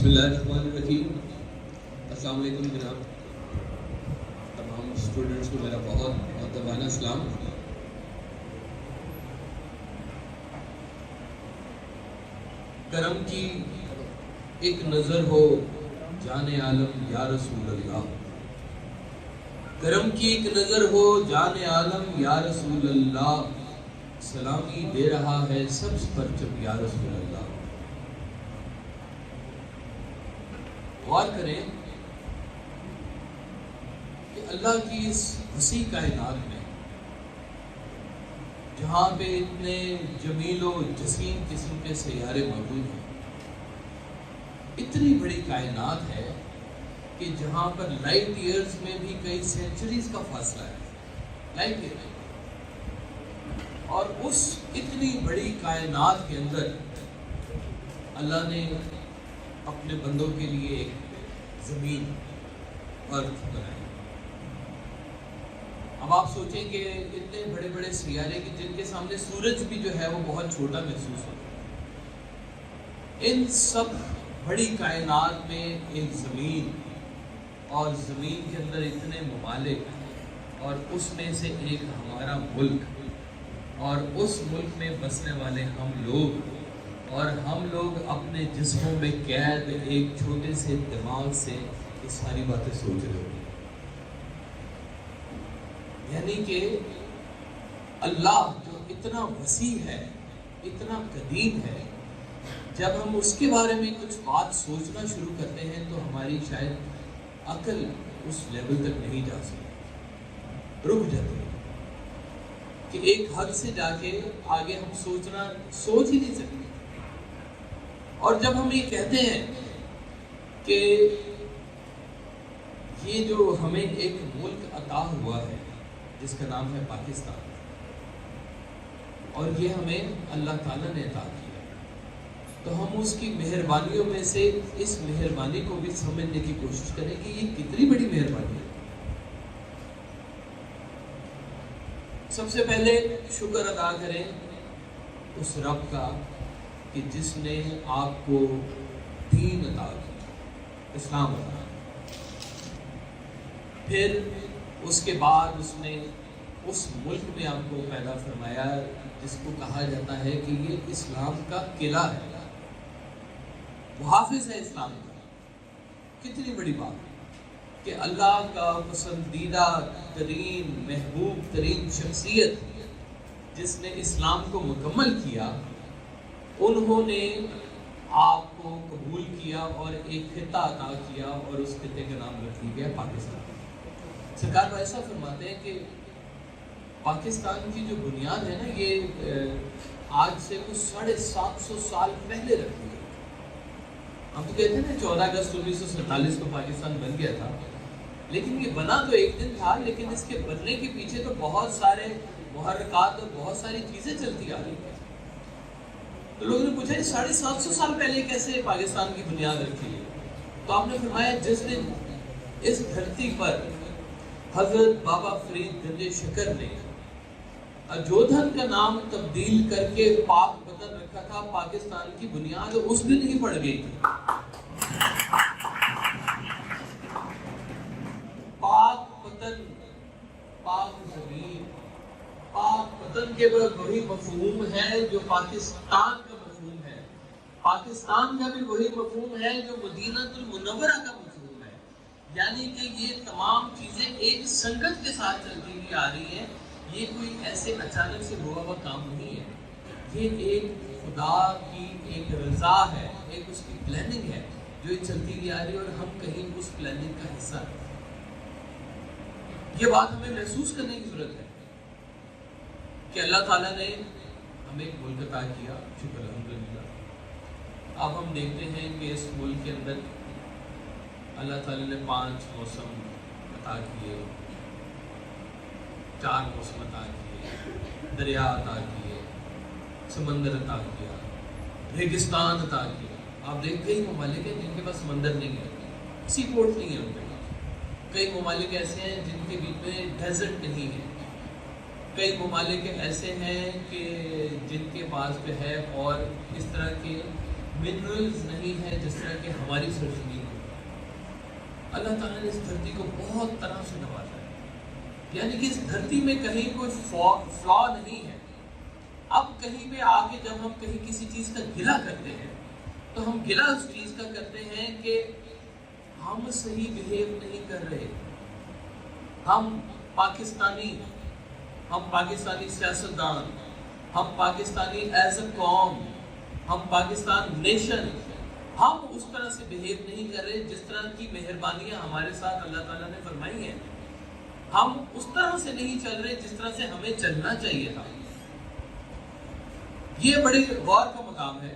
بسم اللہ الرحمن الرحیم۔ السلام علیکم جناب، تمام اسٹوڈنٹس کو میرا بہت مؤدبانہ سلام۔ کرم کی ایک نظر ہو جان عالم یا رسول اللہ، کرم کی ایک نظر ہو جان عالم یا رسول اللہ، سلامی دے رہا ہے سبز پرچم یا رسول اللہ۔ غور کریں کہ اللہ کی اس وسیع کائنات میں جہاں پہ اتنے جمیل و جسیم قسم کے سیارے موجود ہیں، اتنی بڑی کائنات ہے کہ جہاں پر لائٹ ایئرز میں بھی کئی سینچریز کا فاصلہ ہے، لائٹ ایئر میں، اور اس اتنی بڑی کائنات کے اندر اللہ نے اپنے بندوں کے لیے ایک زمین ارتھ بنائی۔ اب آپ سوچیں کہ اتنے بڑے بڑے سیارے کی جن کے سامنے سورج بھی جو ہے وہ بہت چھوٹا محسوس ہوتا ہے، ان سب بڑی کائنات میں ایک زمین، اور زمین کے اندر اتنے ممالک، اور اس میں سے ایک ہمارا ملک، اور اس ملک میں بسنے والے ہم لوگ، اور ہم لوگ اپنے جسموں میں قید ایک چھوٹے سے دماغ سے یہ ساری باتیں سوچ رہے ہوتے ہیں۔ یعنی کہ اللہ جو اتنا وسیع ہے، اتنا قدیم ہے، جب ہم اس کے بارے میں کچھ بات سوچنا شروع کرتے ہیں تو ہماری شاید عقل اس لیول تک نہیں جا سکتی، رک جاتی ہے کہ ایک حد سے جا کے آگے ہم سوچ ہی نہیں سکتے۔ اور جب ہم یہ کہتے ہیں کہ یہ جو ہمیں ایک ملک عطا ہوا ہے جس کا نام ہے پاکستان، اور یہ ہمیں اللہ تعالیٰ نے عطا کیا، تو ہم اس کی مہربانیوں میں سے اس مہربانی کو بھی سمجھنے کی کوشش کریں کہ یہ کتنی بڑی مہربانی ہے۔ سب سے پہلے شکر ادا کریں اس رب کا کہ جس نے آپ کو دین عطا کیا، اسلام عطا کیا، پھر اس کے بعد اس نے اس ملک میں آپ کو پیدا فرمایا جس کو کہا جاتا ہے کہ یہ اسلام کا قلعہ ہے، محافظ ہے اسلام کا۔ کتنی بڑی بات ہے کہ اللہ کا پسندیدہ ترین، محبوب ترین شخصیت جس نے اسلام کو مکمل کیا، انہوں نے آپ کو قبول کیا اور ایک خطہ عطا کیا، اور اس خطے کا نام رکھ دیا گیا پاکستان۔ سرکار ایسا فرماتے ہیں کہ پاکستان کی جو بنیاد ہے نا، یہ آج سے کچھ 750 سال پہلے رکھی گئی۔ ہم تو کہتے ہیں نا 14 اگست 1947 کو پاکستان بن گیا تھا، لیکن یہ بنا تو ایک دن تھا، لیکن اس کے بننے کے پیچھے تو بہت سارے محرکات اور بہت ساری چیزیں چلتی آ رہی ہیں۔ تو لوگوں نے پوچھا 750 سال پہلے کیسے پاکستان کی بنیاد رکھی ہے؟ تو آپ نے فرمایا جس دن اس دھرتی پر حضرت بابا فرید گنج شکر نے اجودھن کا نام تبدیل کر کے پاک وطن رکھا تھا، پاکستان کی بنیاد اس دن ہی پڑ گئی تھی۔ پاک وطن، پاک زمین، پاک وطن کے بعد وہی مفہوم ہے جو پاکستان کا مفہوم ہے، پاکستان کا بھی وہی مفہوم ہے جو مدینہ المنورہ کا مفہوم ہے۔ یعنی کہ یہ تمام چیزیں ایک سنگت کے ساتھ چلتی ہوئی آ رہی ہیں، یہ کوئی ایسے اچانک سے ہوا ہوا کام نہیں ہے، یہ ایک خدا کی ایک رضا ہے، ایک اس کی پلاننگ ہے جو یہ چلتی ہوئی آ رہی ہے، اور ہم کہیں اس پلاننگ کا حصہ ہیں۔ یہ بات ہمیں محسوس کرنے کی ضرورت ہے کہ اللہ تعالیٰ نے ہمیں ایک ملک عطا کیا، شکر الحمدللہ۔ اب ہم دیکھتے ہیں کہ اس ملک کے اندر اللہ تعالیٰ نے 5 موسم عطا کیے، 4 موسم عطا کیے، دریا عطا کیے، سمندر عطا کیا، ریگستان عطا کیا۔ آپ دیکھتے ہی ممالک ہیں جن کے پاس سمندر نہیں ہے، سی پورٹ نہیں ہے ان کے پاس۔ کئی ممالک ایسے ہیں جن کے بیچ میں ڈیزرٹ نہیں ہے، کئی ممالک ایسے ہیں کہ جن کے پاس جو ہے اور اس طرح کے منرلز نہیں ہے جس طرح کہ ہماری سرزمین ہے. اللہ تعالیٰ نے اس دھرتی کو بہت طرح سے نوازا ہے. یعنی کہ اس دھرتی میں کہیں کوئی فلا نہیں ہے. اب کہیں پہ آ کے جب ہم کہیں کسی چیز کا گلہ کرتے ہیں تو ہم گلہ اس چیز کا کرتے ہیں کہ ہم صحیح بہیو نہیں کر رہے. ہم پاکستانی سیاستدان، ہم پاکستانی ایز اے قوم، ہم پاکستان نیشن، ہم اس طرح سے بہیو نہیں کر رہے جس طرح کی مہربانیاں ہمارے ساتھ اللہ تعالیٰ نے فرمائی ہیں. ہم اس طرح سے نہیں چل رہے جس طرح سے ہمیں چلنا چاہیے تھا. یہ بڑے غور کا مقام ہے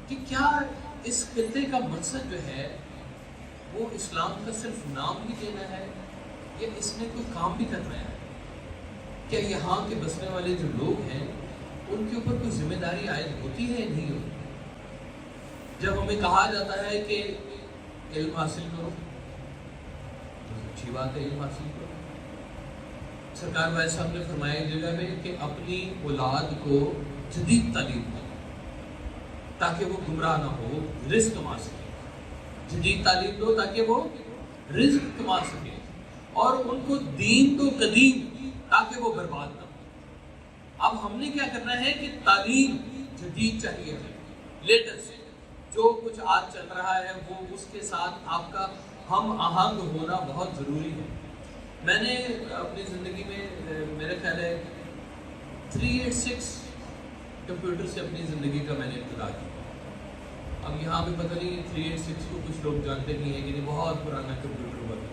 کہ کیا اس خطے کا مقصد جو ہے وہ اسلام کا صرف نام ہی دینا ہے یا اس میں کوئی کام بھی کرنا ہے. کیا یہاں کے بسنے والے جو لوگ ہیں ان کے اوپر کوئی ذمہ داری عائد ہوتی ہے یا نہیں ہوتی؟ جب ہمیں کہا جاتا ہے کہ علم حاصل کرو تو اچھی بات ہے، علم حاصل کرو. سرکار والد صاحب نے فرمایا جگہ میں کہ اپنی اولاد کو جدید تعلیم دو تاکہ وہ گمراہ نہ ہو، رزق کما سکے. جدید تعلیم دو تاکہ وہ رزق کما سکے، اور ان کو دین تو قدیم تاکہ وہ برباد نہ ہو. اب ہم نے کیا کرنا ہے کہ تعلیم جدید چاہیے ہے، لیٹسٹ جو کچھ آج چل رہا ہے وہ اس کے ساتھ آپ کا ہم آہنگ ہونا بہت ضروری ہے. میں نے اپنی زندگی میں میرا خیال ہے 386 کمپیوٹر سے اپنی زندگی کا میں نے ابتدا کی. اب یہاں پہ پتہ نہیں 386 کو کچھ لوگ جانتے نہیں ہیں کہ بہت پرانا کمپیوٹر ہوا تھا،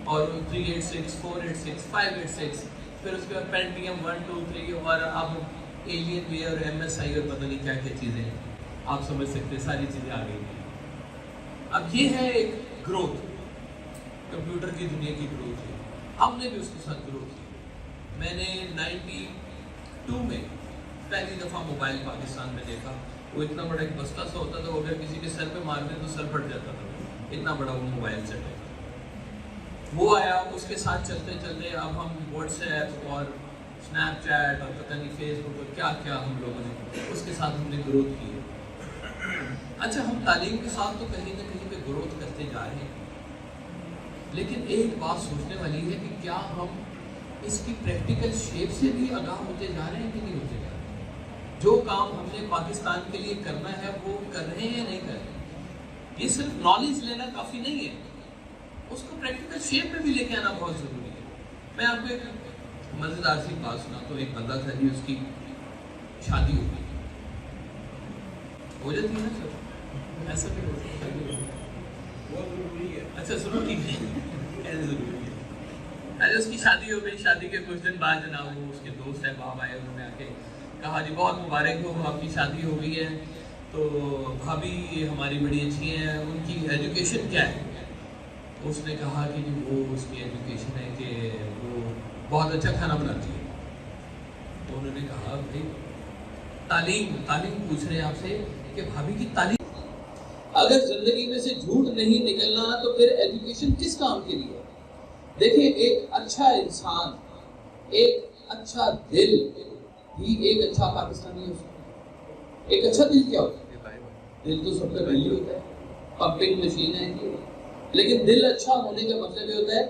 اور 386 486 586 پھر اس کے بعد پینٹیم 1 2 3 اور اب ایلین وی اور ایم ایس آئی اور پتہ نہیں کیا کیا چیزیں ہیں. آپ سمجھ سکتے ہیں ساری چیزیں آ گئی ہیں. اب یہ ہے ایک گروتھ، کمپیوٹر کی دنیا کی گروتھ ہے. ہم نے بھی اس کے ساتھ گروتھ کی. میں نے 92 میں پہلی دفعہ موبائل پاکستان میں دیکھا. وہ اتنا بڑا ایک بستہ سا ہوتا تھا، وہ اگر کسی کے سر پہ مار دیں تو سر پھٹ جاتا تھا، اتنا بڑا وہ موبائل سیٹ ہے. وہ آیا، اس کے ساتھ چلتے چلتے اب ہم واٹس ایپ اور اسنیپ چیٹ اور پتہ نہیں فیس بک اور کیا کیا ہم لوگوں نے اس کے ساتھ ہم نے گروتھ کی ہے. اچھا، ہم تعلیم کے ساتھ تو کہیں نہ کہیں پہ گروتھ کرتے جا رہے ہیں، لیکن ایک بات سوچنے والی ہے کہ کیا ہم اس کی پریکٹیکل شیپ سے بھی آگاہ ہوتے جا رہے ہیں کہ نہیں ہوتے جا رہے ہیں؟ جو کام ہم نے پاکستان کے لیے کرنا ہے وہ کر رہے ہیں یا نہیں کر رہے ہیں؟ یہ صرف نالج لینا کافی نہیں ہے، اس کو پریکٹیکل شیپ میں بھی لے کے آنا بہت ضروری ہے. میں آپ کو ایک مزیدار سی بات سنا تو ایک بندہ تھا جی، اس کی شادی ہو گئی. ہو جاتی ہے نا سر، ایسا بھی ہوتا ہے، بہت ضروری ہے. اچھا سنو، ٹھیک ہے، ضروری ہے. اچھا، اس کی شادی ہو گئی. شادی کے کچھ دن بعد جناب وہ اس کے دوست احباب آئے، انہوں نے آ کے کہا جی بہت مبارک ہو، آپ کی شادی ہو گئی ہے. تو بھابھی ہماری بڑی اچھی ہیں، ان کی ایجوکیشن کیا ہے؟ اس نے کہا کہ جی وہ اس کی ایجوکیشن ہے کہ وہ بہت اچھا کھانا بناتی ہے. تو انہوں نے کہا بھائی تعلیم پوچھ رہے ہیں آپ سے کہ بھابھی کی تعلیم، اگر زندگی میں سے جھوٹ نہیں نکلنا تو پھر ایجوکیشن کس کام کے لیے؟ دیکھیں، ایک اچھا انسان، ایک اچھا دل ہی ایک اچھا پاکستانی ہو سکتا ہے. ایک اچھا دل کیا ہوتا ہے؟ دل تو سب کا دل ہی ہوتا ہے، پمپنگ مشین ہے یہ. لیکن دل اچھا ہونے کا مطلب یہ ہوتا ہے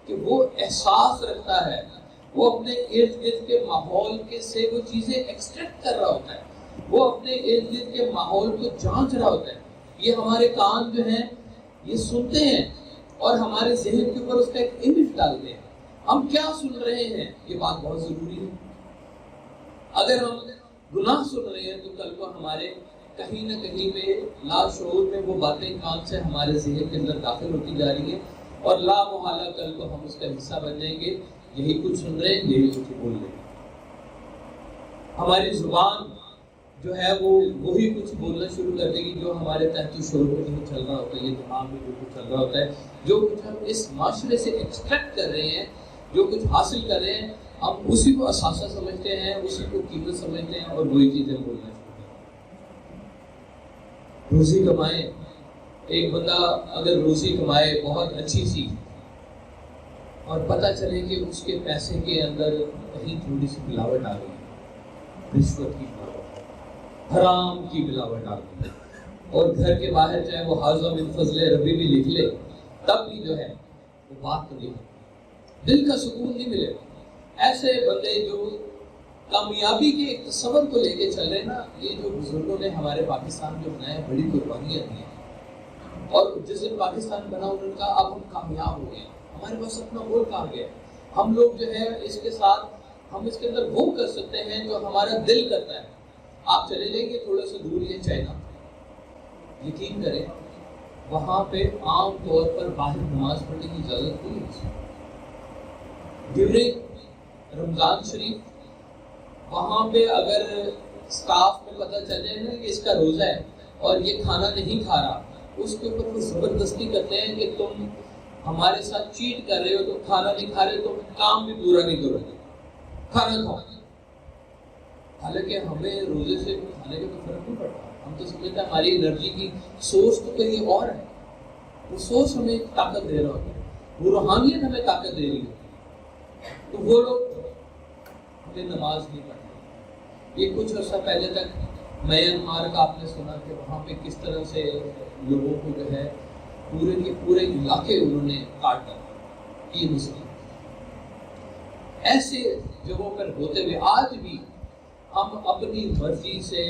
کہ وہ احساس رکھتا ہے، وہ اپنے ارد گرد کے ماحول کے سے وہ چیزیں ایکسٹریکٹ کر رہا ہوتا ہے، وہ اپنے ارد گرد کے ماحول کو جانچ رہا ہوتا ہے. یہ ہمارے کان جو ہیں یہ سنتے ہیں اور ہمارے ذہن کے اوپر اس کا ایک امیج ڈالتے ہیں. ہم کیا سن رہے ہیں یہ بات بہت ضروری ہے. اگر ہم گناہ سن رہے ہیں تو کل کو ہمارے کہیں نہ کہیں پہ لاشعور میں وہ باتیں کان سے ہمارے ذہن کے اندر داخل ہوتی جا رہی ہیں، اور لا محالہ کل کو ہم اس کا حصہ بن جائیں گے. یہی کچھ سن رہے ہیں، یہی کچھ بول رہے ہیں. ہماری زبان جو ہے وہ وہی کچھ بولنا شروع کر دے گی جو ہمارے تحت شعور میں چل رہا ہوتا ہے، یہ دماغ میں جو کچھ چل رہا ہوتا ہے، جو کچھ ہم اس معاشرے سے ایکسٹریکٹ کر رہے ہیں، جو کچھ حاصل کر رہے ہیں، ہم اسی کو اثاثہ سمجھتے ہیں، اسی کو قیمت سمجھتے ہیں اور وہی چیزیں بولنا شروع کرتے ہیں. روزی کمائیں. ایک بندہ اگر روزی کمائے بہت اچھی سی اور پتہ چلے کہ اس کے پیسے کے اندر کہیں تھوڑی سی ملاوٹ آ گئی، رشوت کی ملاوٹ، حرام کی ملاوٹ ڈال دی، اور گھر کے باہر چاہے وہ حاضر من فضل ربی بھی لکھ لے تب بھی جو ہے وہ بات تو نہیں ہوتی، دل کا سکون نہیں ملے گا۔ ایسے بندے جو کامیابی کے ایک تصور کو لے کے چل رہے ہیں نا، یہ جو بزرگوں نے ہمارے پاکستان جو بنایا بڑی قربانیاں دی ہیں، اور جس دن پاکستان بنا انہوں نے کہا اب ہم کامیاب ہو گئے، ہمارے پاس اپنا ملک آ گیا، ہم لوگ جو ہے اس کے ساتھ ہم اس کے اندر وہ کر سکتے ہیں جو ہمارا دل کرتا ہے۔ آپ چلے جائیں گے تھوڑا سا دور ہے چائنا، یقین کریں وہاں پہ عام طور پر باہر نماز پڑھنے کی اجازت نہیں ہے۔ ڈیورنگ رمضان شریف وہاں پہ اگر سٹاف میں پتہ چل جائے نا کہ اس کا روزہ ہے اور یہ کھانا نہیں کھا رہا، اس کے اوپر وہ زبردستی کرتے ہیں کہ تم ہمارے ساتھ چیٹ کر رہے ہو، تم کھانا نہیں کھا رہے، تم کام بھی پورا نہیں کرو گے، کھانا کھاؤ۔ حالانکہ ہمیں روزے سے کھانے کا تو فرق نہیں پڑتا، ہم تو سمجھتے ہیں ہماری انرجی کی سورس تو کہیں اور ہے، وہ سورس ہمیں طاقت دے رہا ہوتا ہے، وہ روحانیت ہمیں طاقت دے رہی ہے، تو وہ لوگ ہمیں نماز نہیں پڑھتے۔ یہ کچھ عرصہ پہلے تک میانمار کا آپ نے سنا کہ وہاں پہ کس طرح سے لوگوں کو جو ہے پورے کے پورے علاقے انہوں نے کاٹ ڈالا، یہ مسئلہ ایسے جگہوں پر ہوتے ہوئے آج بھی ہم اپنی مرضی سے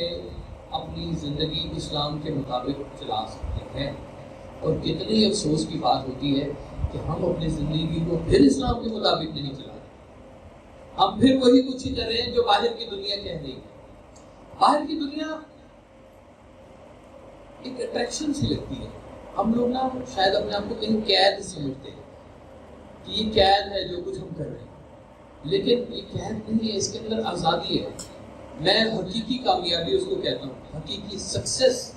اپنی زندگی اسلام کے مطابق چلا سکتے ہیں، اور کتنی افسوس کی بات ہوتی ہے کہ ہم اپنی زندگی کو پھر اسلام کے مطابق نہیں چلا رہے، ہم پھر وہی کچھ ہی کر رہے ہیں جو باہر کی دنیا کہہ رہی ہے۔ باہر کی دنیا ایک اٹریکشن سی لگتی ہے، ہم لوگ نا شاید اپنے آپ کو کہیں قید سمجھتے ہیں کہ یہ قید ہے جو کچھ ہم کر رہے ہیں، لیکن یہ قید نہیں ہے، اس کے اندر آزادی ہے۔ میں حقیقی کامیابی اس کو کہتا ہوں، حقیقی سکسیس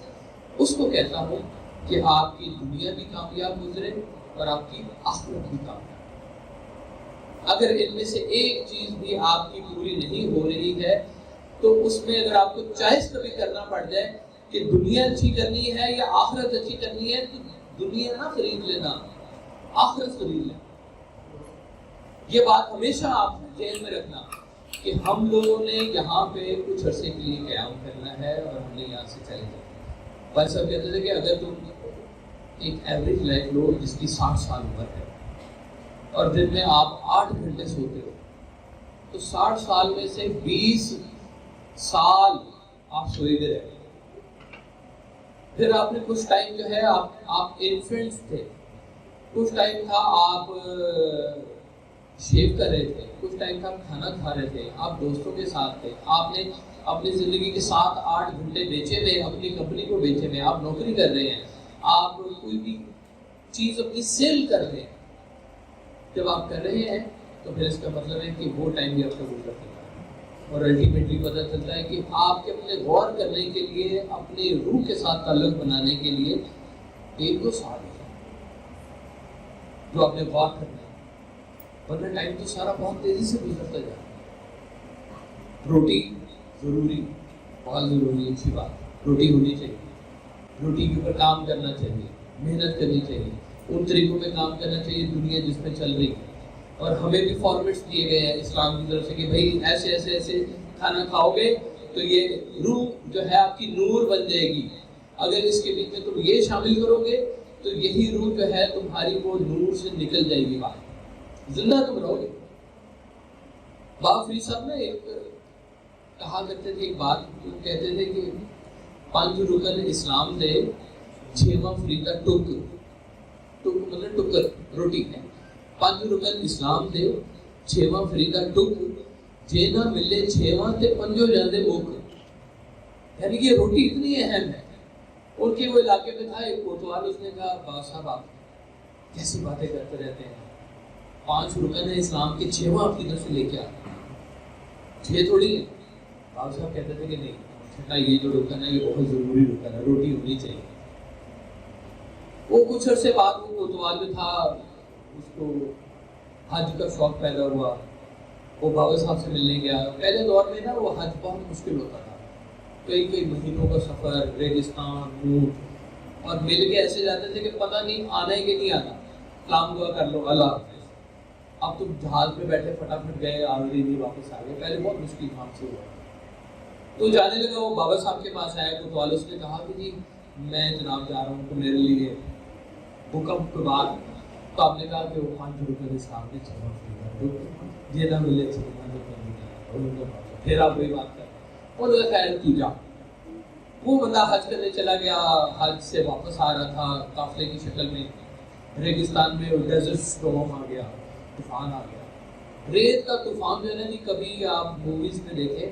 اس کو کہتا ہوں کہ آپ کی دنیا بھی کامیاب گزرے اور آپ کی آخرت بھی کامیاب۔ اگر ان میں سے ایک چیز بھی آپ کی پوری نہیں ہو رہی ہے تو اس میں اگر آپ کو چوائس کبھی کرنا پڑ جائے کہ دنیا اچھی کرنی ہے یا آخرت اچھی کرنی ہے، تو دنیا نہ خرید لینا، آخرت خرید لینا۔ یہ بات ہمیشہ آپ ذہن میں رکھنا کہ ہم لوگوں نے یہاں پہ کچھ عرصے کے لیے قیام کرنا ہے اور ہم نے یہاں سے چلے جانا۔ بھائی صاحب کہتے تھے کہ اگر تم ایک ایوریج لائف لو جس کی 60 سال عمر ہے اور دن میں آپ 8 گھنٹے سوتے ہو، تو 60 سال میں سے 20 سال آپ سوئے ہوئے رہے، پھر آپ نے کچھ ٹائم جو ہے آپ انفینٹس تھے، کچھ ٹائم تھا آپ شیو کر رہے تھے، کچھ ٹائم تھا آپ کھانا کھا رہے تھے، آپ دوستوں کے ساتھ تھے، آپ نے اپنی زندگی کے 7-8 گھنٹے بیچے ہوئے، اپنی کمپنی کو بیچے ہوئے، آپ نوکری کر رہے ہیں، آپ کوئی بھی چیز اپنی سیل کر رہے ہیں۔ جب آپ کر رہے ہیں تو پھر اس کا مطلب ہے کہ وہ ٹائم بھی آپ کا گزر چکا ہے، اور الٹیمیٹلی پتہ چلتا ہے کہ آپ کے اپنے غور کرنے کے لیے، اپنی روح کے ساتھ تعلق بنانے کے لیے 1-2 سال ہے جو آپ نے غور کرنا ہے، ورنہ ٹائم تو سارا بہت تیزی سے گزرتا جا رہا ہے۔ روٹی ضروری، بہت ضروری، اچھی بات، روٹی ہونی چاہیے، روٹی کے اوپر کام کرنا چاہیے، محنت کرنی چاہیے، ان طریقوں میں کام کرنا چاہیے دنیا جس میں چل رہی ہے، اور ہمیں بھی فارمیٹس دیے گئے ہیں اسلام کی طرف سے کہ بھائی ایسے ایسے ایسے کھانا کھاؤ گے تو یہ روح جو ہے آپ کی نور بن جائے گی، اگر اس کے بیچ میں تم یہ شامل کرو گے تو یہی روح جو ہے تمہاری وہ نور سے نکل جائے گی باہر، زندہ تم رہو گے۔ بابا فرید صاحب نے ایک کہا کرتے تھے، ایک بات کہتے تھے کہ 5 رکن اسلام دے 6واں فریدا ٹک مطلب ٹکر روٹی ہے، 5 رکن اسلام دے 6واں فریدا ٹک، جے نہ ملے 6واں تے 5 جاندے موک۔ یعنی کہ روٹی اتنی اہم ہے۔ ان کے وہ علاقے میں تھا ایک کوتوال، اس نے کہا بابا صاحب آپ کیسی باتیں کرتے رہتے ہیں، 5 رکن ہے اسلام کے 6واں آپ کدھر سے لے کے آتے ہیں، 6 تھوڑی ہے۔ بابا صاحب کہتے تھے کہ نہیں، چھٹا یہ جو رکن ہے یہ بہت ضروری رکن ہے، روٹی ہونی چاہیے۔ وہ کچھ عرصے بعد وہ کوتوال میں تھا، اس کو حج کا شوق پیدا ہوا، وہ بابا صاحب سے ملنے گیا۔ پہلے دور میں نا وہ حج بہت مشکل ہوتا تھا، کئی مہینوں کا سفر، ریگستان، اونٹ، اور مل کے ایسے جاتے تھے کہ پتہ نہیں آنا ہے کہ نہیں آنا، سلام دعا کر لو اللہ حافظ۔ اب تو جہاز میں بیٹھے فٹافٹ گئے، آلریڈی واپس آ گئے، پہلے بہت مشکل کام سے ہوا۔ تو جانے لگا، وہ بابا صاحب کے پاس آیا کوتوال، اس نے کہا کہ جی میں جناب جا رہا ہوں تو میرے لیے حکم کے بعد، تو آپ نے کہا کہ وہ 5 روپے کے ساتھ یہ نہ ملے پھر آپ وہی بات کر اور خیر کی جا۔ وہ بندہ حج کرنے چلا گیا، حج سے واپس آ رہا تھا قافلے کی شکل میں، ریگستان میں ڈیزرٹ اسٹارم آ گیا، طوفان آ گیا۔ ریت کا طوفان جو ہے نا، کبھی آپ موویز میں دیکھیں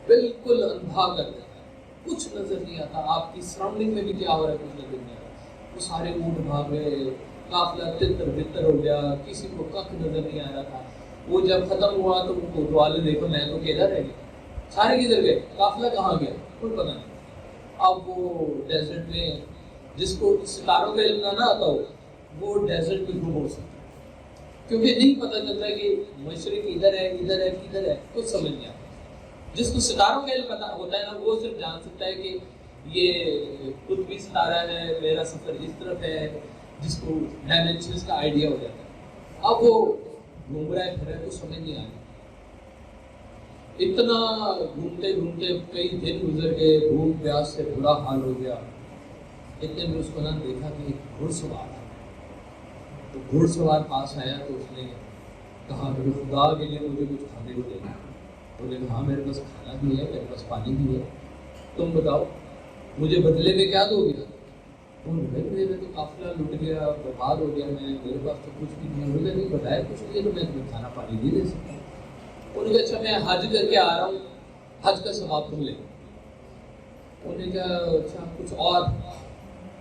بالکل اندھا کر دیتا ہے، کچھ نظر نہیں آتا، آپ کی سراؤنڈنگ میں بھی کیا ہو رہا ہے کچھ نظر نہیں آتا۔ وہ سارے اونٹ بھاگ گئے، قافلہ تتر بتر ہو گیا، کسی کو کخ نظر نہیں آ رہا تھا۔ وہ جب ختم ہوا تو وہ کوتوال نے دیکھا میں تو کدھر رہ گیا، سارے کدھر گئے، قافلہ کہاں گیا، کوئی پتہ نہیں۔ اب وہ ڈیزرٹ میں جس کو ستاروں کا علم نہ آتا ہو وہ ڈیزرٹ میں گم ہو سکتا ہے، کیونکہ نہیں پتہ چلتا کہ مشرق ادھر ہے ادھر ہے کدھر ہے، کچھ سمجھ نہیں آتا۔ جس کو ستاروں کا علم پتہ ہوتا ہے نا، وہ صرف جان سکتا ہے کہ یہ قطبی ستارہ ہے، میرا سفر اس طرف ہے، جس کو ڈائمینشنز کا آئیڈیا ہو جاتا ہے۔ اب وہ گھوم رہا ہے پھر ہے، کچھ سمجھ نہیں آ رہا، اتنا گھومتے گھومتے کئی دن گزر گئے، بھوک پیاس سے برا حال ہو گیا۔ اتنے میں اس کو نہ دیکھا کہ ایک گھڑ سوار تھا، تو گھڑ سوار پاس آیا تو اس نے کہا کہ خدا کے لیے مجھے کچھ کھانے کو دینا۔ انہوں نے کہا میرے پاس کھانا بھی ہے، میرے پاس پانی بھی ہے، تم بتاؤ مجھے بدلے میں کیا دو گے؟ میرے تو قافلہ لٹ گیا، برباد ہو گیا، میرے پاس تو کچھ بھی نہیں، مجھے نہیں بتایا کچھ نہیں تو میں تمہیں کھانا پانی نہیں دے سکتا۔ انہوں نے کہا اچھا میں حج کر کے آ رہا ہوں، حج کا ثواب تم لے۔ انہوں نے کہا اچھا کچھ اور؟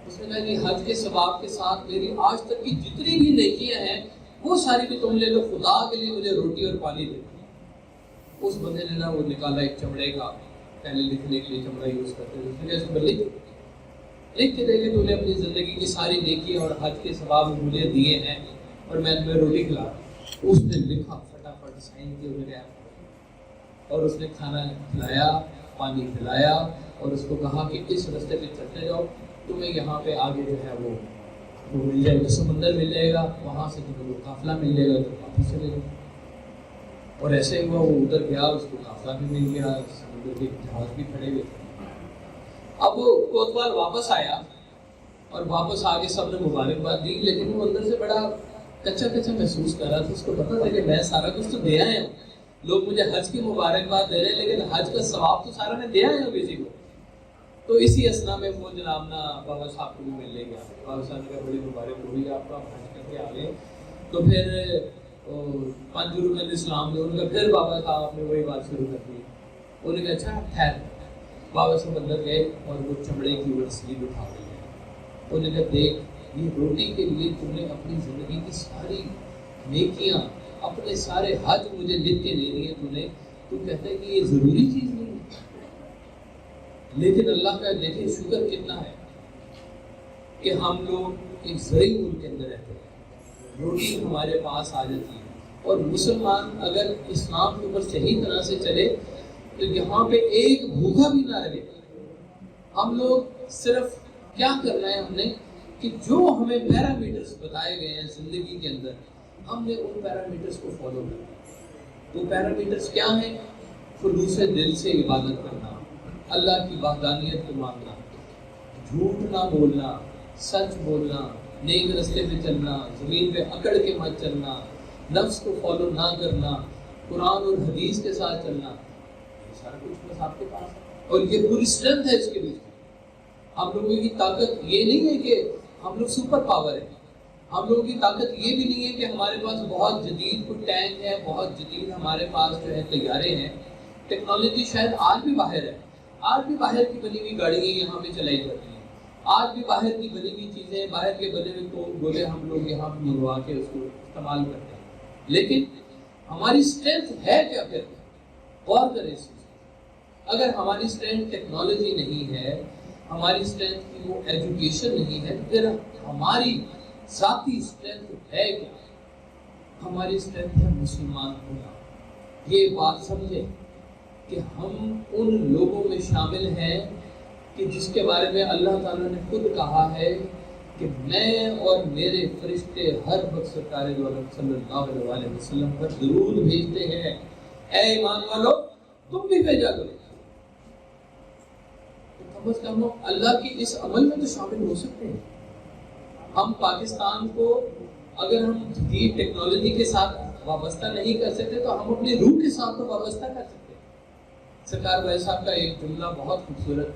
اس نے کہا کہ حج کے ثواب کے ساتھ میری آج تک کی جتنی بھی نیکیاں ہیں وہ ساری بھی تم لے لو، خدا کے لیے مجھے روٹی اور پانی دے۔ اس بندے نے نا وہ نکالا ایک چمڑے کا، پہلے لکھنے کے لیے چمڑا یوز کرتے تھے، اس نے کہا اس پر لکھ کے دے کہ تو نے اپنی زندگی کی ساری نیکیاں اور حج کے ثواب مجھے دیے ہیں اور میں تمہیں روٹی کھلا۔ اس نے لکھا فٹافٹ سائن کیا انہوں نے، اور اس نے کھانا کھلایا، پانی پلایا، اور اس کو کہا کہ اس راستے پہ چلتے جاؤ، تمہیں یہاں پہ آگے جو ہے وہ مل جائے گا، سمندر مل جائے گا، وہاں سے تمہیں وہ قافلہ مل جائے گا تو واپس چلے گا۔ اور ایسے ہی ہوا، وہ ادھر گیا، اس کو قافلہ بھی مل گیا، سمندر کے جہاز بھی کھڑے ہوئے۔ اب وہ کوتوال واپس آیا اور واپس آ کے سب نے مبارکباد دی، لیکن وہ اندر سے بڑا کچا محسوس کر رہا تھا۔ اس کو پتا تھا کہ میں سارا کچھ تو دے آیا ہوں، لوگ مجھے حج کی مبارکباد دے رہے ہیں لیکن حج کا ثواب تو سارا میں دے آیا ہوں کسی کو۔ تو اسی اسنا میں وہ جناب نا بابا صاحب کو بھی ملنے گیا، بابا صاحب نے کہا بڑی مبارک ہوئی آپ کا، حج کر کے آ گئے۔ تو پھر 5 رکن اسلام نے ان کا پھر بابا صاحب نے وہی بات شروع کر دی۔ انہوں نے کہا اچھا ٹھہر۔ بابا صاحب اندر گئے اور وہ چمڑے کی وہ سلیب اٹھا لی ہے۔ انہوں نے کہا دیکھ یہ روٹی کے لیے تم نے اپنی زندگی کی ساری نیکیاں، اپنے سارے حج مجھے لکھ کے دے دی ہے تو کہتا ہے کہ یہ ضروری چیز نہیں ہے، لیکن اللہ کا دیکھیں شکر کتنا ہے کہ ہم لوگ ایک زرعی ملک کے اندر رہتے ہیں، روٹی ہمارے پاس آ جاتی ہے، اور مسلمان اگر اسلام کے اوپر صحیح طرح سے چلے تو یہاں پہ ایک بھوکا بھی نہ رہے۔ ہم لوگ صرف کیا کرنا ہے، ہم نے کہ جو ہمیں پیرامیٹرز بتائے گئے ہیں زندگی کے اندر، ہم نے ان پیرامیٹرز کو فالو کرنا۔ وہ پیرامیٹرز کیا ہیں؟ خلوص دل سے عبادت کرنا، اللہ کی وحدانیت کو ماننا، جھوٹ نہ بولنا، سچ بولنا، نیک راستے پہ چلنا، زمین پہ اکڑ کے مت چلنا، نفس کو فالو نہ کرنا، قرآن اور حدیث کے ساتھ چلنا، یہ سارا کچھ بس آپ کے پاس ہے، اور یہ پوری اسٹرینتھ ہے اس کے بیچ میں۔ ہم لوگوں کی طاقت یہ نہیں ہے کہ ہم لوگ سپر پاور ہیں، ہم لوگوں کی طاقت یہ بھی نہیں ہے کہ ہمارے پاس بہت جدید کوئی ٹینک ہے، بہت جدید ہمارے پاس جو ہے طیارے ہیں، ٹیکنالوجی شاید آج بھی باہر ہے، آج بھی باہر کی بنی ہوئی گاڑیاں یہاں پہ چلائی جاتی ہیں، آج بھی باہر کی بنی ہوئی چیزیں، باہر کے بنے ہوئے گولے ہم لوگ یہاں پہ منگوا کے اس کو استعمال کرتے ہیں، لیکن ہماری اسٹرینتھ ہے کیا؟ پھر غور کریں اس چیز۔ اگر ہماری اسٹرینتھ ٹیکنالوجی نہیں ہے، ہماری اسٹرینتھ کی وہ ایجوکیشن نہیں ہے، پھر ہماری ذاتی اسٹرینتھ ہے کیا؟ ہماری اسٹرینتھ ہے مسلمان ہونا۔ یہ بات سمجھیں کہ ہم ان لوگوں میں شامل ہیں کہ جس کے بارے میں اللہ تعالیٰ نے خود کہا ہے کہ میں اور میرے فرشتے ہر وقت سرکار دو عالم صلی اللہ علیہ وسلم پر درود بھیجتے ہیں، اے ایمان والو تم بھی بھیجا کرو۔ کم از کم ہم اللہ کے اس عمل میں تو شامل ہو سکتے ہیں. ہم پاکستان کو اگر ہم جدید ٹیکنالوجی کے ساتھ وابستہ نہیں کر سکتے تو ہم اپنی روح کے ساتھ تو وابستہ کر سکتے ہیں. سرکار بھائی صاحب کا ایک جملہ بہت خوبصورت،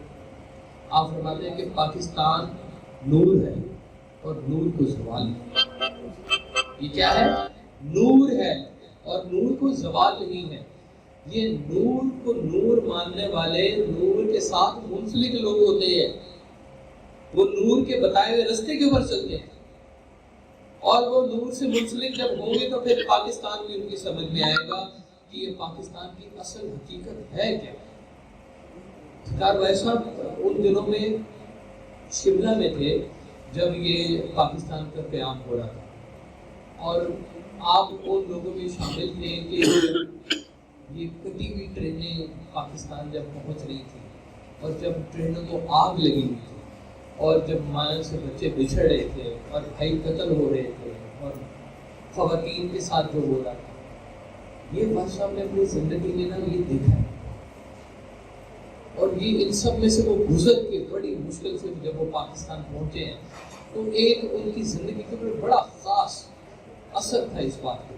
آپ فرماتے ہیں کہ پاکستان نور ہے اور نور کو زوال ہے. یہ کیا ہے؟ نور ہے اور نور کو زوال نہیں ہے. یہ نور کو نور ماننے والے نور کے ساتھ منسلک لوگ ہوتے ہیں، وہ نور کے بتائے ہوئے رستے کے اوپر چلتے ہیں، اور وہ نور سے منسلک جب ہوں گے تو پھر پاکستان بھی ان کی سمجھ میں آئے گا کہ یہ پاکستان کی اصل حقیقت ہے کیا. سرکار بھائی صاحب ان دنوں میں شملہ میں تھے جب یہ پاکستان کا قیام ہو رہا تھا، اور آپ ان لوگوں میں شامل تھے کہ یہ کٹی ہوئی ٹرینیں پاکستان جب پہنچ رہی تھی، اور جب ٹرینوں کو آگ لگی ہوئی تھی، اور جب مائیں سے بچے بچھڑ رہے تھے اور بھائی قتل ہو رہے تھے اور خواتین کے ساتھ جو ہو رہا تھا، یہ بات صاحب نے اپنی زندگی میں نا یہ دیکھا ہے. اور یہ ان سب میں سے وہ گزر کے بڑی مشکل سے جب وہ پاکستان پہنچے ہیں تو ایک ان کی زندگی کے اوپر بڑا خاص اثر تھا اس بات کا.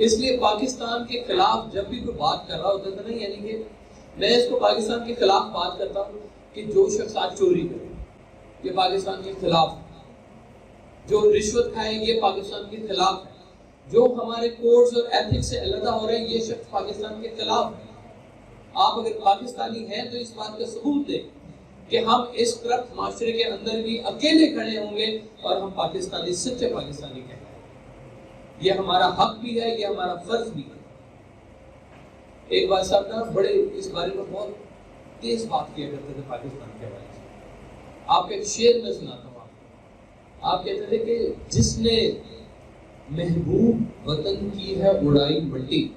اس لیے پاکستان کے خلاف جب بھی کوئی بات کر رہا ہوتا تھا نا، یعنی کہ میں اس کو پاکستان کے خلاف بات کرتا ہوں کہ جو شخص آج چوری کرے یہ پاکستان کے خلاف ہے، جو رشوت کھائے یہ پاکستان کے خلاف ہے، جو ہمارے کوڈز اور ایتھکس سے علیحدہ ہو رہے ہیں یہ شخص پاکستان کے خلاف ہے. آپ اگر پاکستانی ہیں تو اس بات کا ثبوت دیں کہ ہم اس طرف معاشرے کے اندر بھی اکیلے کھڑے ہوں گے اور ہم پاکستانی سچے پاکستانی کہتے ہیں. یہ ہمارا حق بھی ہے، یہ ہمارا فرض بھی ہے. ایک بات صاحب نا بڑے اس بارے میں بہت تیز بات کیا کرتے تھے پاکستان کے حوالے سے. آپ کا ایک شعر میں سناتا ہوں. آپ کہتے تھے کہ جس نے محبوب وطن کی ہے اڑائی مٹی.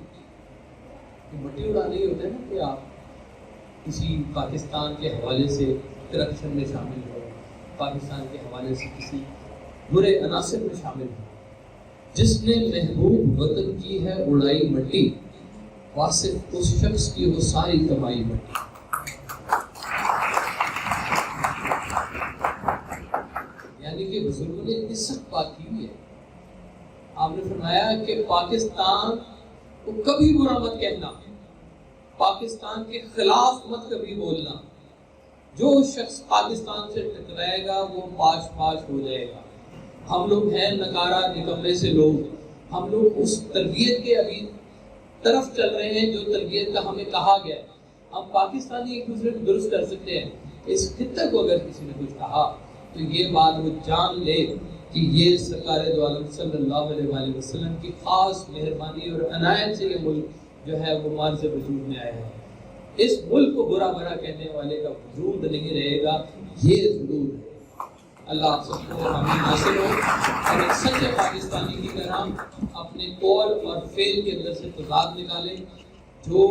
مٹی اڑانا ہی ہوتا ہے نا کہ آپ کسی پاکستان کے حوالے سے کرپشن میں شامل ہو، پاکستان کے حوالے سے کسی برے عناصر میں شامل ہو. جس نے محبوب وطن کی ہے اڑائی مٹی، واصف اس شخص کی وہ ساری کمائی مٹی. یعنی کہ بزرگوں نے اتنی سخت بات کی ہوئی ہے. آپ نے فرمایا کہ پاکستان کو کبھی برا مت کہنا، پاکستان کے خلاف مت کبھی بولنا. جو شخص پاکستان سے ٹکرائے گا وہ پاش پاش ہو جائے گا. ہم لوگ ہیں نکارا نکمے سے لوگ، ہم لوگ اس تربیت کے ابھی طرف چل رہے ہیں جو تربیت کا ہمیں کہا گیا ہے. ہم پاکستانی ایک دوسرے کو درست کر سکتے ہیں. اس خطے کو اگر کسی نے کچھ کہا تو یہ بات وہ جان لے کہ یہ سرکار دو عالم صلی اللہ علیہ وآلہ وسلم کی خاص مہربانی اور عنایت سے یہ ملک جو ہے وہ مارز وجود میں آیا ہے. اس ملک کو برا برا کہنے والے کا وجود نہیں رہے گا، یہ ضرور ہے. اللہ آپ سب کو آمین حاصل ہو، اور ایک سچے پاکستانی کی طرح اپنے قول اور فعل کے اندر سے تضاد نکالیں. جو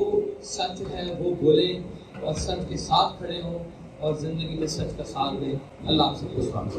سچ ہے وہ بولیں اور سچ کے ساتھ کھڑے ہوں اور زندگی میں سچ کا ساتھ دیں. اللہ آپ سب کو سلام.